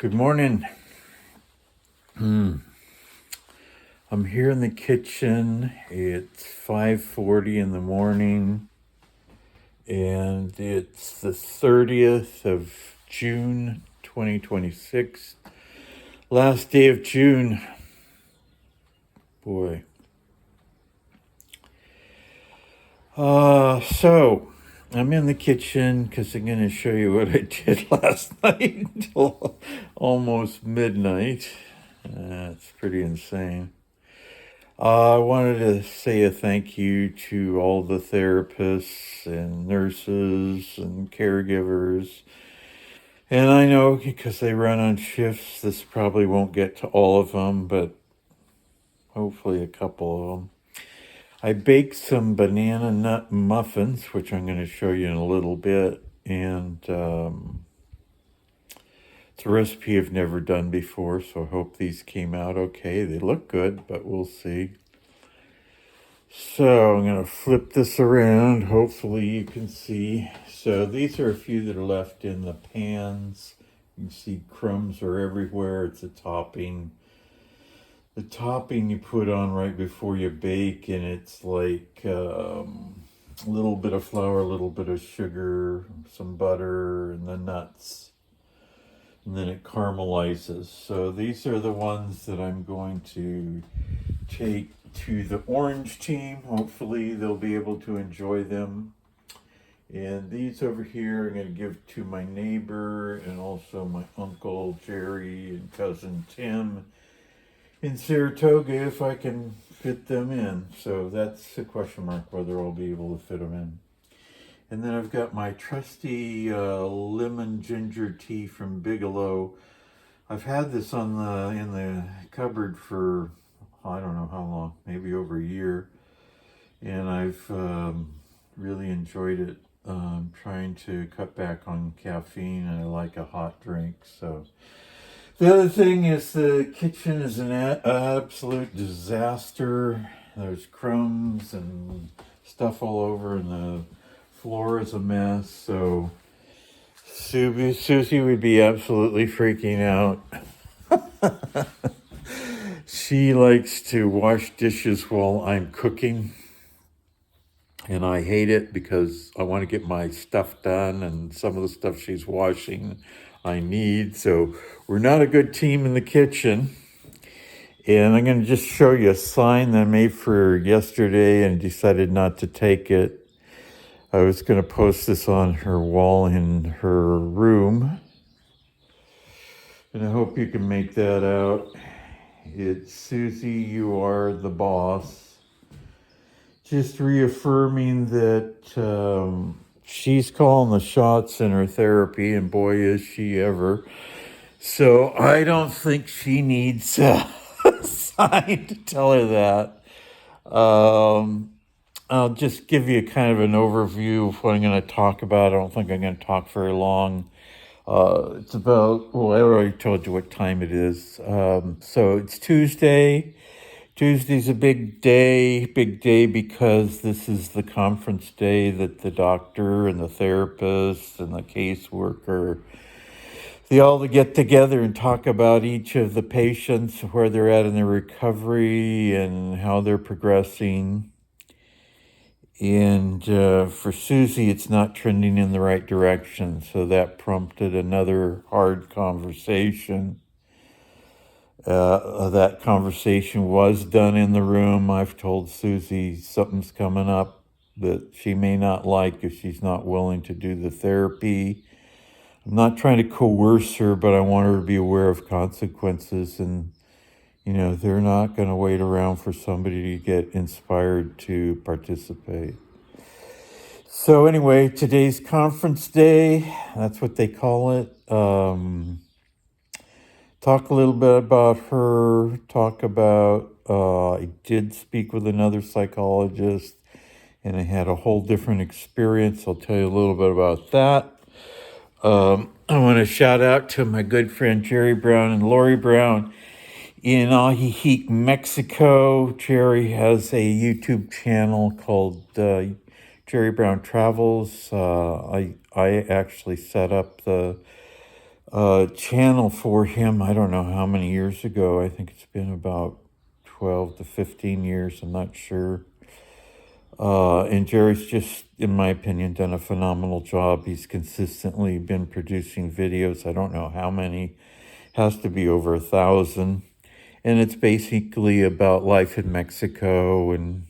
Good morning. I'm here in the kitchen. It's 5:40 in the morning, and it's the 30th of June, 2026. Last day of June. Boy. So I'm in the kitchen because I'm going to show you what I did last night until almost midnight. It's pretty insane. I wanted to say a thank you to all the therapists and nurses and caregivers. And I know because they run on shifts, this probably won't get to all of them, but hopefully a couple of them. I baked some banana nut muffins, which I'm going to show you in a little bit. And it's a recipe I've never done before, so I hope these came out okay. They look good, but we'll see. So I'm going to flip this around. Hopefully you can see. So these are a few that are left in the pans. You can see crumbs are everywhere. It's a topping. The topping you put on right before you bake, and it's like a little bit of flour, a little bit of sugar, some butter, and the nuts. And then it caramelizes. So these are the ones that I'm going to take to the orange team. Hopefully they'll be able to enjoy them. And these over here I'm going to give to my neighbor and also my uncle Jerry and cousin Tim in Saratoga if I can fit them in. So that's a question mark whether I'll be able to fit them in. And then I've got my trusty lemon ginger tea from Bigelow. I've had this in the cupboard for I don't know how long, maybe over a year, and I've really enjoyed it. Trying to cut back on caffeine, and I like a hot drink. So the other thing is the kitchen is an absolute disaster. There's crumbs and stuff all over, and the floor is a mess. So Susie would be absolutely freaking out. She likes to wash dishes while I'm cooking, and I hate it because I want to get my stuff done, and some of the stuff she's washing I need. So we're not a good team in the kitchen. And I'm going to just show you a sign that I made for yesterday and decided not to take it. I was going to post this on her wall in her room, and I hope you can make that out. It's Susie, you are the boss. Just reaffirming that she's calling the shots in her therapy, and boy, is she ever. So I don't think she needs a sign to tell her that. I'll just give you kind of an overview of what I'm going to talk about. I don't think I'm going to talk very long. It's about, well, I already told you what time it is. So it's Tuesday. Tuesday's a big day because this is the conference day that the doctor and the therapist and the caseworker, they all get together and talk about each of the patients, where they're at in their recovery and how they're progressing. And for Susie, it's not trending in the right direction. So that prompted another hard conversation. That conversation was done in the room. I've told Susie something's coming up that she may not like if she's not willing to do the therapy. I'm not trying to coerce her, but I want her to be aware of consequences. And, they're not going to wait around for somebody to get inspired to participate. So anyway, today's conference day, that's what they call it. Talk a little bit about her, I did speak with another psychologist, and I had a whole different experience. I'll tell you a little bit about that. I want to shout out to my good friend Jerry Brown and Lori Brown in Ajijic, Mexico. Jerry has a YouTube channel called Jerry Brown Travels. I actually set up the channel for him. I don't know how many years ago. I think it's been about 12 to 15 years. I'm not sure. And Jerry's just, in my opinion, done a phenomenal job. He's consistently been producing videos. I don't know how many. Has to be over 1,000. And it's basically about life in Mexico and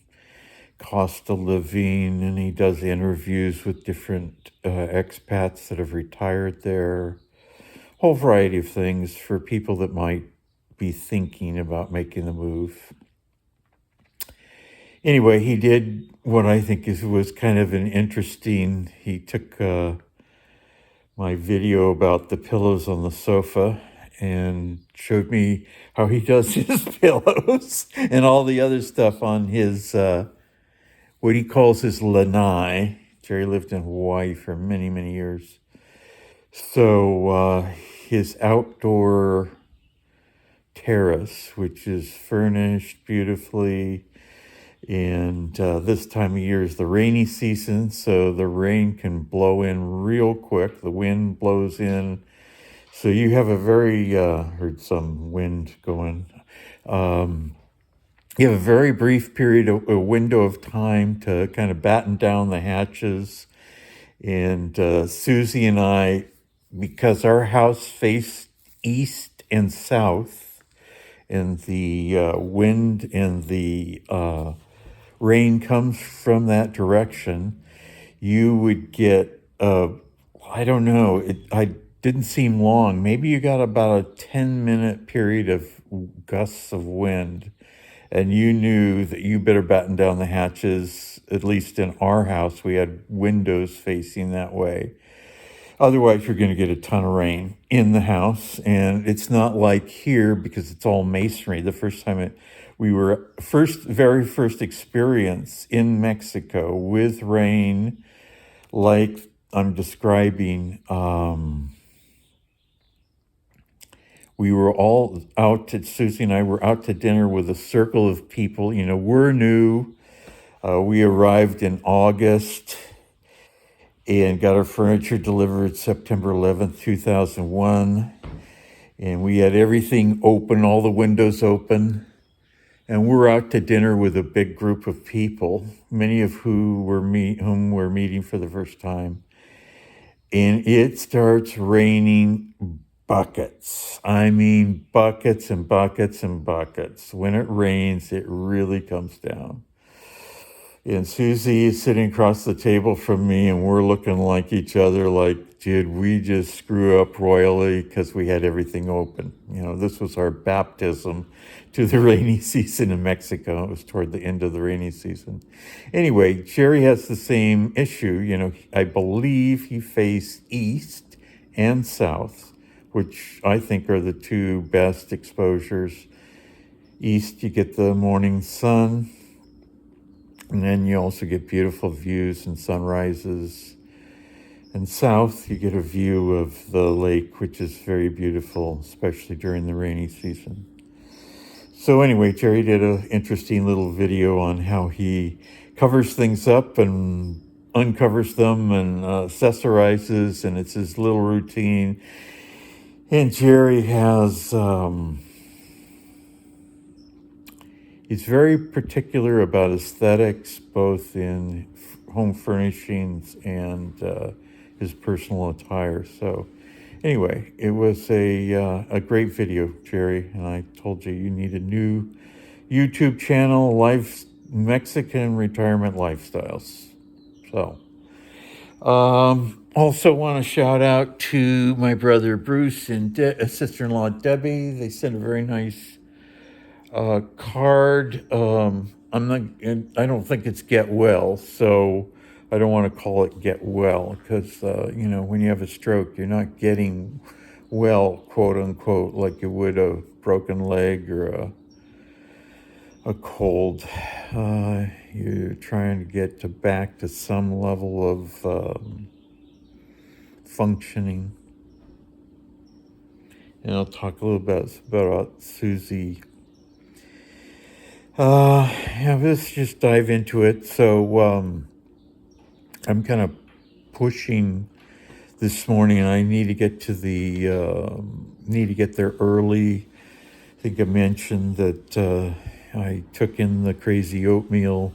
cost of living. And he does interviews with different expats that have retired there. Whole variety of things for people that might be thinking about making the move. Anyway, he did what I think was kind of an interesting. He took my video about the pillows on the sofa and showed me how he does his pillows and all the other stuff on his what he calls his lanai. Jerry lived in Hawaii for many, many years. So his outdoor terrace, which is furnished beautifully. And this time of year is the rainy season, so the rain can blow in real quick. The wind blows in. So you have a very, heard some wind going. You have a very brief period, a window of time to kind of batten down the hatches. And Susie and I, because our house faced east and south, and the wind and the rain comes from that direction, you would get, I don't know, I didn't seem long. Maybe you got about a 10-minute period of gusts of wind, and you knew that you better batten down the hatches. At least in our house, we had windows facing that way. Otherwise, you're going to get a ton of rain in the house. And it's not like here because it's all masonry. The first time we were very first experience in Mexico with rain, like I'm describing, we were all out Susie and I were out to dinner with a circle of people. You know, we're new. We arrived in August and got our furniture delivered September 11th, 2001. And we had everything open, all the windows open. And we're out to dinner with a big group of people, many of whom we're meeting for the first time. And it starts raining buckets. I mean, buckets and buckets and buckets. When it rains, it really comes down. And Susie is sitting across the table from me, and we're looking like each other like, did we just screw up royally because we had everything open? You know, this was our baptism to the rainy season in Mexico. It was toward the end of the rainy season. Anyway, Jerry has the same issue. You know, I believe he faced east and south, which I think are the two best exposures. East, you get the morning sun. And then you also get beautiful views and sunrises. And south, you get a view of the lake, which is very beautiful, especially during the rainy season. So anyway, Jerry did an interesting little video on how he covers things up and uncovers them and accessorizes, and it's his little routine. And Jerry has... he's very particular about aesthetics, both in home furnishings and his personal attire. So anyway, it was a great video, Jerry. And I told you need a new YouTube channel, Mexican Retirement Lifestyles. So also want to shout out to my brother Bruce and sister-in-law Debbie. They sent a very nice card. I don't think it's get well, so I don't want to call it get well because, you know, when you have a stroke, you're not getting well, quote unquote, like you would a broken leg or a cold. You're trying to get back to some level of functioning. And I'll talk a little bit about Susie. Yeah, let's just dive into it. So I'm kind of pushing this morning. I need to get to need to get there early. I think I mentioned that I took in the crazy oatmeal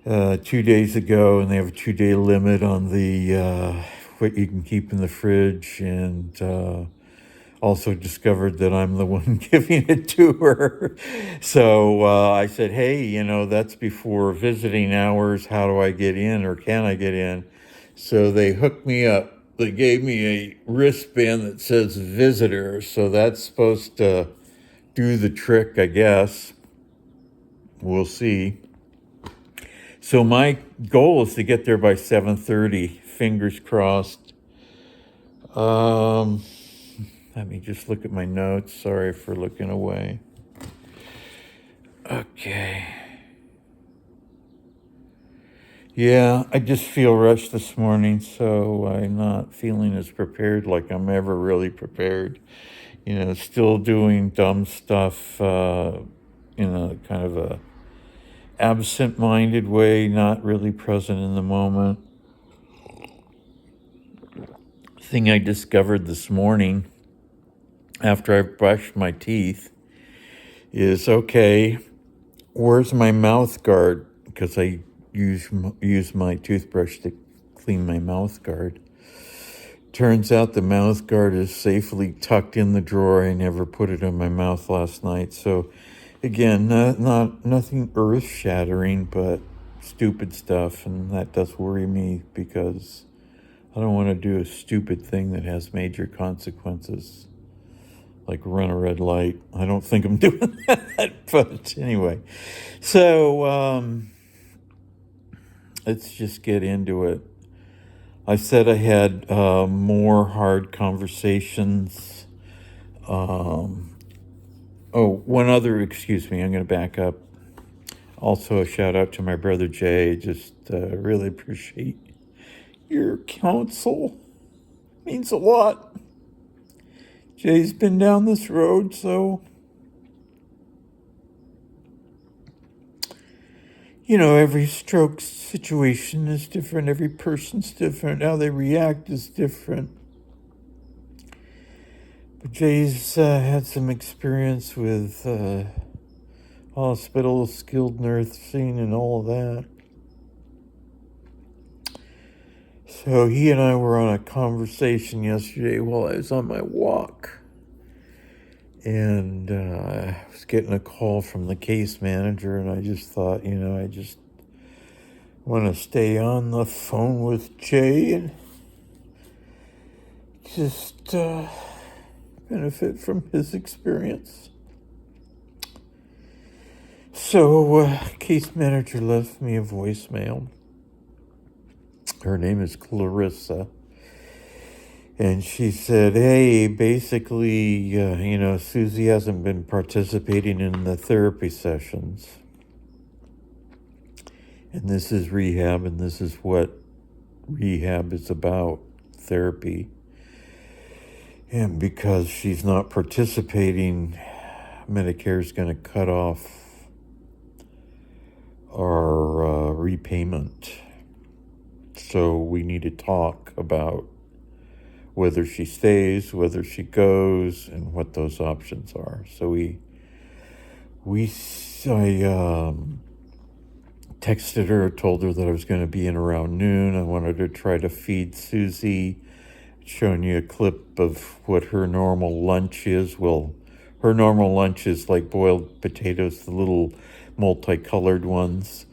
2 days ago, and they have a 2-day limit on the what you can keep in the fridge, and also discovered that I'm the one giving it to her. So I said, hey, that's before visiting hours. How do I get in, or can I get in? So they hooked me up. They gave me a wristband that says visitor. So that's supposed to do the trick, I guess. We'll see. So my goal is to get there by 7:30. Fingers crossed. Let me just look at my notes. Sorry for looking away. Okay. Yeah, I just feel rushed this morning, so I'm not feeling as prepared like I'm ever really prepared. Still doing dumb stuff in a kind of a absent-minded way, not really present in the moment. Thing I discovered this morning after I brushed my teeth is, okay, where's my mouth guard? Because I use my toothbrush to clean my mouth guard. Turns out the mouth guard is safely tucked in the drawer. I never put it in my mouth last night. So again, nothing earth-shattering, but stupid stuff, and that does worry me because I don't want to do a stupid thing that has major consequences, like run a red light. I don't think I'm doing that, but anyway. So let's just get into it. I said I had more hard conversations. One other, excuse me, I'm going to back up. Also, a shout out to my brother Jay. Just really appreciate your counsel. Means a lot. Jay's been down this road, so every stroke situation is different. Every person's different. How they react is different. But Jay's had some experience with hospital, skilled nursing, and all of that. So he and I were on a conversation yesterday while I was on my walk. And I was getting a call from the case manager, and I just thought, I just want to stay on the phone with Jay and just benefit from his experience. So case manager left me a voicemail. Her name is Clarissa. And she said, hey, basically, Susie hasn't been participating in the therapy sessions. And this is rehab, and this is what rehab is about, therapy. And because she's not participating, Medicare's going to cut off our repayment. So we need to talk about whether she stays, whether she goes, and what those options are. So I texted her, told her that I was going to be in around noon. I wanted to try to feed Susie, showing you a clip of what her normal lunch is. Well, her normal lunch is like boiled potatoes, the little multicolored ones,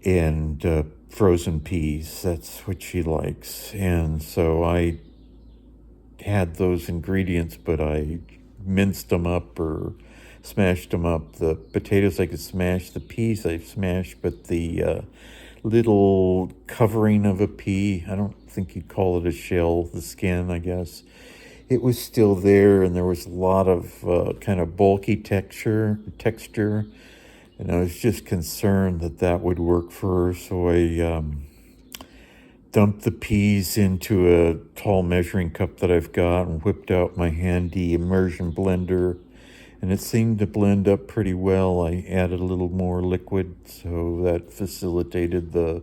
and frozen peas. That's what she likes. And so I had those ingredients, but I minced them up or smashed them up. The potatoes I could smash, the peas I smashed, but the little covering of a pea, I don't think you'd call it a shell, the skin, I guess, it was still there, and there was a lot of kind of bulky texture, and I was just concerned that would work for her. So I dumped the peas into a tall measuring cup that I've got and whipped out my handy immersion blender, and it seemed to blend up pretty well. I added a little more liquid, so that facilitated the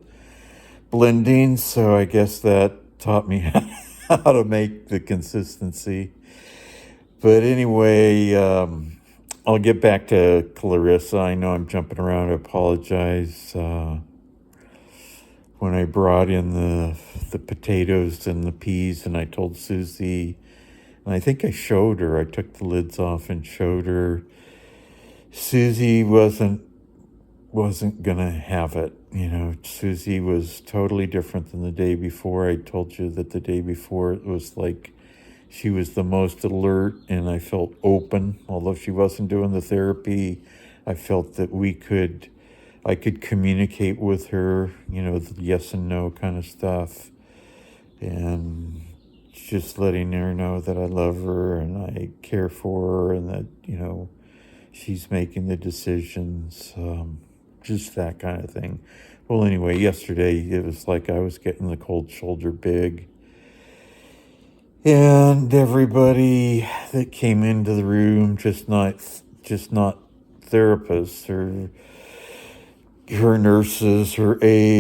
blending. So I guess that taught me how to make the consistency. But anyway, I'll get back to Clarissa. I know I'm jumping around. I apologize. When I brought in the potatoes and the peas, and I told Susie, and I think I showed her, I took the lids off and showed her. Susie wasn't gonna have it. Susie was totally different than the day before. I told you that the day before it was like she was the most alert, and I felt open. Although she wasn't doing the therapy, I felt that I could communicate with her, the yes and no kind of stuff. And just letting her know that I love her and I care for her, and that, she's making the decisions, just that kind of thing. Well, anyway, yesterday it was like I was getting the cold shoulder big. And everybody that came into the room, just not therapists or nurses or aides,